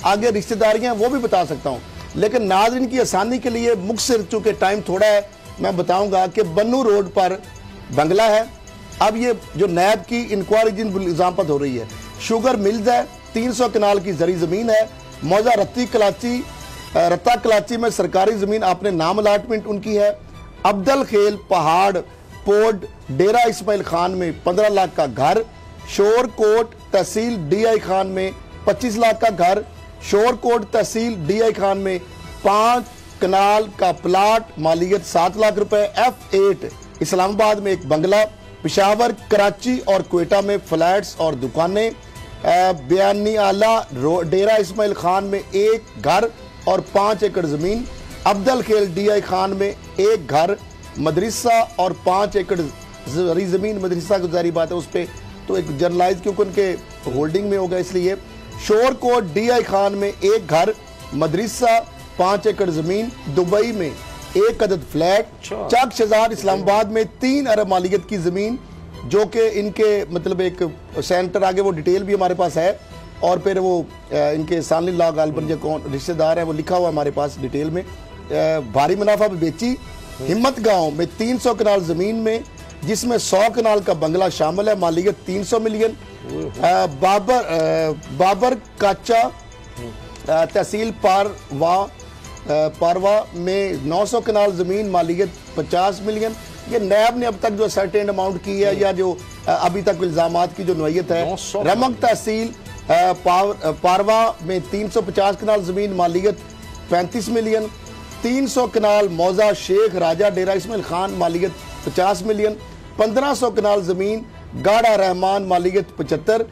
आगे रिश्तेदारियां वो भी बता सकता हूँ, लेकिन नाज़रीन की आसानी के लिए मुख्तसर चूँकि टाइम थोड़ा है मैं बताऊँगा कि बन्नू रोड पर बंगला है। अब ये जो नैब की इंक्वायरी जिन इल्ज़ाम पर हो रही है, शुगर मिल्स है, 300 कनाल की जरी ज़मीन है, मौजा रत्ता कलाची में सरकारी ज़मीन अपने नाम अलाटमेंट उनकी है। अब्दुल खेल पहाड़ पोर्ट डेरा इस्माइल खान में 15 लाख का घर, शोरकोट तहसील DI खान में 25 लाख का घर, शोरकोट तहसील DI खान में 5 कनाल का प्लाट मालियत 7 लाख रुपए, F8 इस्लामाबाद में एक बंगला, पेशावर कराची और क्वेटा में फ्लैट्स और दुकानें, बयानी आला डेरा इस्माइल खान में एक घर और 5 एकड़ ज़मीन, अब्दुल खेल DI खान में एक घर, मदरसा और 5 एकड़ ज़मीन, मदरसा की जारी बात है उस पर तो एक जर्नलाइज क्योंकि उनके होल्डिंग में होगा इसलिए। शोरकोट DI खान में एक घर, मदरसा 5 एकड़ ज़मीन, दुबई में 1 अदद फ्लैट, चक शजार इस्लामाबाद में 3 अरब मालियत की ज़मीन, जो कि इनके मतलब एक सेंटर आगे वो डिटेल भी हमारे पास है और फिर वो इनके सानी लॉ गालबन जो कौन रिश्तेदार है वो लिखा हुआ हमारे पास डिटेल में। भारी मुनाफा भी बेची। हिम्मत गांव में 300 कनाल ज़मीन में जिसमें 100 कनाल का बंगला शामिल है, मालियत 300 मिलियन। बाबर काचा तहसील पारवा में 900 कनाल ज़मीन, मालियत 50 मिलियन। ये नैब ने अब तक जो सर्टेन अमाउंट की है या जो अभी तक इल्ज़ामात की जो नोयत है। रमक तहसील पारवा में 350 कनाल ज़मीन, मालियत 35 मिलियन। 300 कनाल मौजा शेख राजा डेरा इस्माइल खान, मालियत 50 मिलियन। 1500 कनाल ज़मीन गाड़ा रहमान, मालियत 75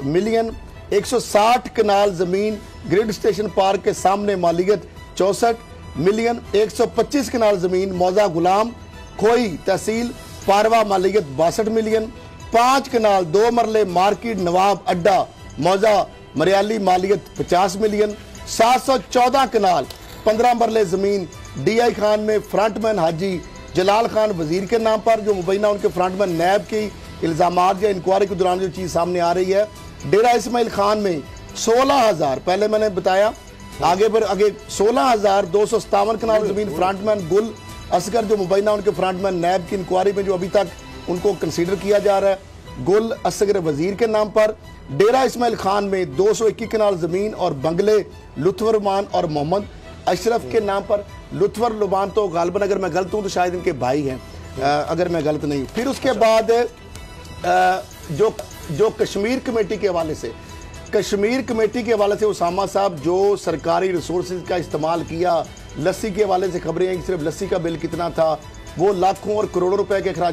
मिलियन। 160 कनाल ज़मीन ग्रिड स्टेशन पार्क के सामने, मालियत 64 मिलियन। 125 कनाल ज़मीन मौजा गुलाम खोई तहसील पारवा, मालियत 62 मिलियन। 5 कनाल 2 मरले मार्केट नवाब अड्डा मौजा मरियाली, मालियत 50 मिलियन। 714 कनाल 15 मरले ज़मीन DI खान में फ्रंटमैन हाजी जलाल खान वजीर के नाम पर, जो मुबैना उनके फ्रंटमैन नैब की इल्ज़ामात या इंक्वायरी के दौरान जो चीज़ सामने आ रही है। डेरा इस्माइल खान में 16,000 पहले मैंने बताया आगे 16,257 कनाल ज़मीन फ्रंटमैन गुल असगर, जो मुबैना उनके फ्रंटमैन नैब की इंक्वायरी में जो अभी तक उनको कंसीडर किया जा रहा है, गुल असगर वजीर के नाम पर। डेरा इस्माइल खान में 221 कनाल ज़मीन और बंगले लुत्फर रुमान और मोहम्मद अशरफ के नाम पर। लुत्फर रुमान तो गालबन अगर मैं गलत हूँ तो शायद इनके भाई हैं, अगर मैं गलत नहीं हूँ। फिर उसके बाद जो कश्मीर कमेटी के हवाले से, उसामा साहब जो सरकारी रिसोर्सेज का इस्तेमाल किया, लस्सी के हवाले से खबरें हैं कि सिर्फ लस्सी का बिल कितना था, वो लाखों और करोड़ों रुपए के खराज